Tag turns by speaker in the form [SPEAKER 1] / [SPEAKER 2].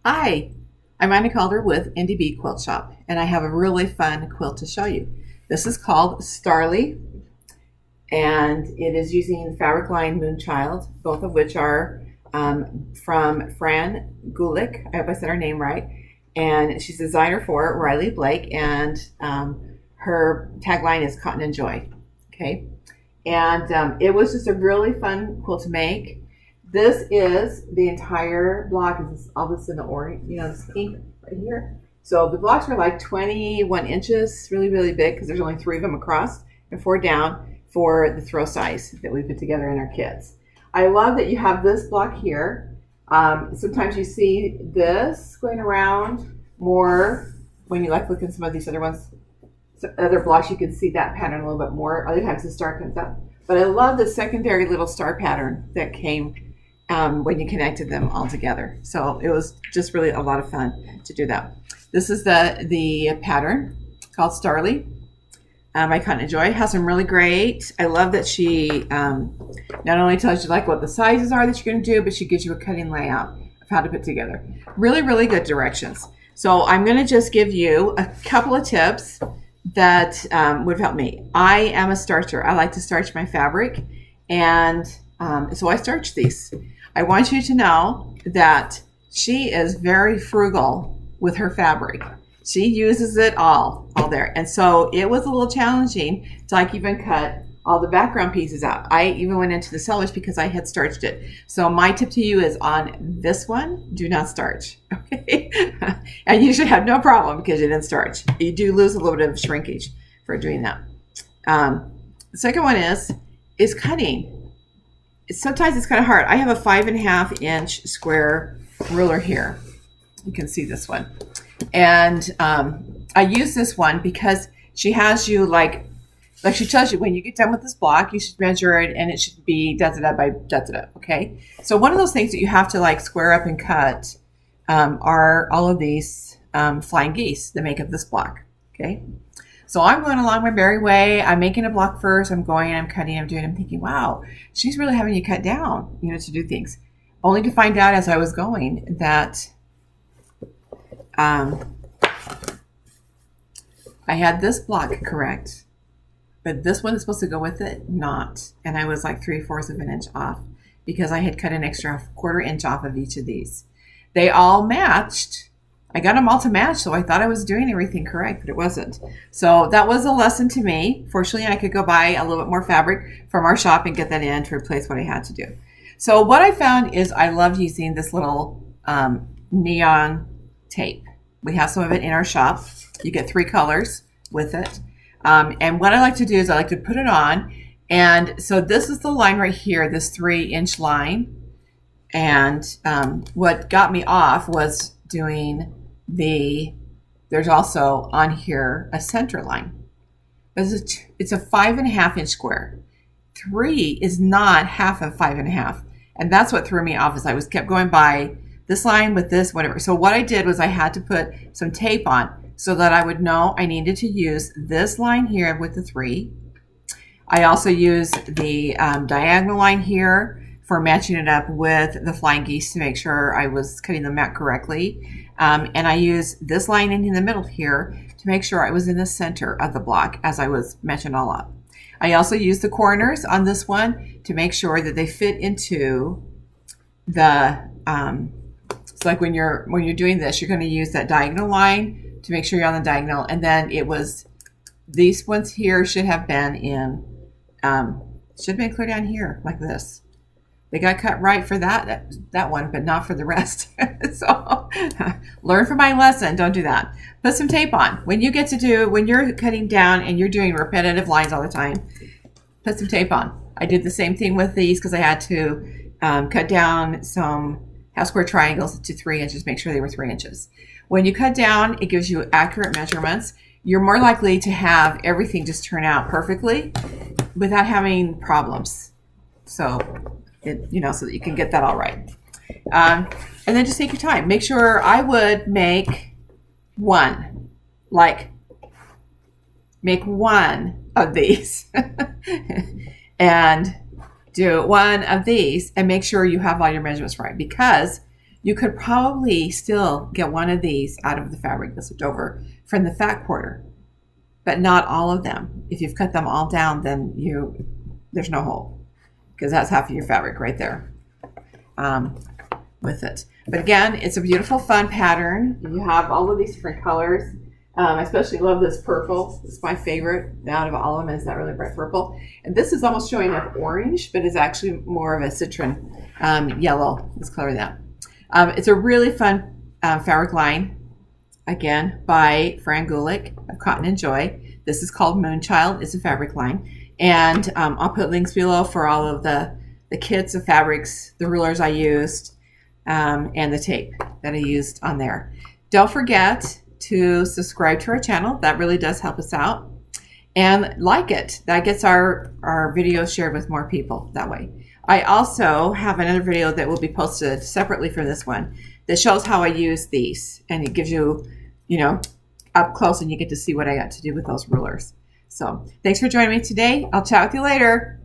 [SPEAKER 1] Hi, I'm Anna Calder with InDe'B Quilt Shop, and I have a really fun quilt to show you. This is called Starly, and it is using fabric line Moonchild, both of which are from Fran Gulick. I hope I said her name right. And she's a designer for Riley Blake, and her tagline is Cotton and Joy. Okay, and it was just a really fun quilt to make. This is the entire block. Is all this in the orange, this ink right here. So the blocks are like 21 inches, really, really big because there's only 3 of them across and 4 down for the throw size that we put together in our kits. I love that you have this block here. Sometimes you see this going around more when you like look at some of these other ones. So other blocks, you can see that pattern a little bit more. Other times the star comes up. But I love the secondary little star pattern that came when you connected them all together. So it was just really a lot of fun to do that. This is the pattern called Starly by Cotton and Joy. It has some really great. I love that she not only tells you like what the sizes are that you're going to do, but she gives you a cutting layout of how to put together. Really, really good directions. So I'm going to just give you a couple of tips that would help me. I am a starcher. I like to starch my fabric, and so I starch these. I want you to know that she is very frugal with her fabric. She uses it all there. And so it was a little challenging to like even cut all the background pieces out. I even went into the selvage because I had starched it. So my tip to you is on this one, do not starch, okay? And you should have no problem because you didn't starch. You do lose a little bit of shrinkage for doing that. The second one is cutting. Sometimes it's kind of hard. I have a 5.5 inch square ruler here. You can see this one. And I use this one because she has you like she tells you when you get done with this block, you should measure it and it should be da-da-da by da-da-da, okay? So one of those things that you have to like square up and cut are all of these flying geese that make up this block, okay? So I'm going along my merry way. I'm making a block first. I'm going, I'm cutting, I'm doing, I'm thinking, wow, she's really having you cut down, to do things. Only to find out as I was going that I had this block correct, but this one is supposed to go with it, not. And I was like 3/4 of an inch off because I had cut an extra 1/4 inch off of each of these. They all matched. I got them all to match, so I thought I was doing everything correct, but it wasn't. So that was a lesson to me. Fortunately, I could go buy a little bit more fabric from our shop and get that in to replace what I had to do. So what I found is I love using this little neon tape. We have some of it in our shop. You get 3 colors with it. And what I like to do is I like to put it on. And so this is the line right here, this 3-inch line. And what got me off was doing there's also on here a center line. It's a 5.5 inch square. 3 is not half of 5.5. And that's what threw me off is I was kept going by this line with this, whatever. So what I did was I had to put some tape on so that I would know I needed to use this line here with the 3. I also used the diagonal line here for matching it up with the flying geese to make sure I was cutting them out correctly. And I used this line in the middle here to make sure I was in the center of the block as I was matching all up. I also used the corners on this one to make sure that they fit into the, it's like when you're doing this, you're going to use that diagonal line to make sure you're on the diagonal. And then it was, these ones here should have been in, should have been clear down here like this. They got cut right for that one, but not for the rest. So learn from my lesson. Don't do that. Put some tape on. When you're cutting down and you're doing repetitive lines all the time, put some tape on. I did the same thing with these because I had to cut down some half square triangles to 3 inches, make sure they were 3 inches. When you cut down, it gives you accurate measurements. You're more likely to have everything just turn out perfectly without having problems. So so that you can get that all right. And then just take your time. Make sure I would make one of these and do one of these and make sure you have all your measurements right, because you could probably still get one of these out of the fabric that's left over from the fat quarter, but not all of them. If you've cut them all down, then there's no hole, because that's half of your fabric right there with it. But again, it's a beautiful, fun pattern. You have all of these different colors. I especially love this purple. It's my favorite out of all of them. Is that really bright purple? And this is almost showing up orange, but it's actually more of a citron yellow. Let's color that. It's a really fun fabric line, again, by Fran Gulick of Cotton and Joy. This is called Moonchild. It's a fabric line. And I'll put links below for all of the kits of fabrics, the rulers I used, and the tape that I used on there. Don't forget to subscribe to our channel. That really does help us out. And like it. That gets our videos shared with more people that way. I also have another video that will be posted separately from this one that shows how I use these. And it gives you, up close, and you get to see what I got to do with those rulers. So thanks for joining me today. I'll chat with you later.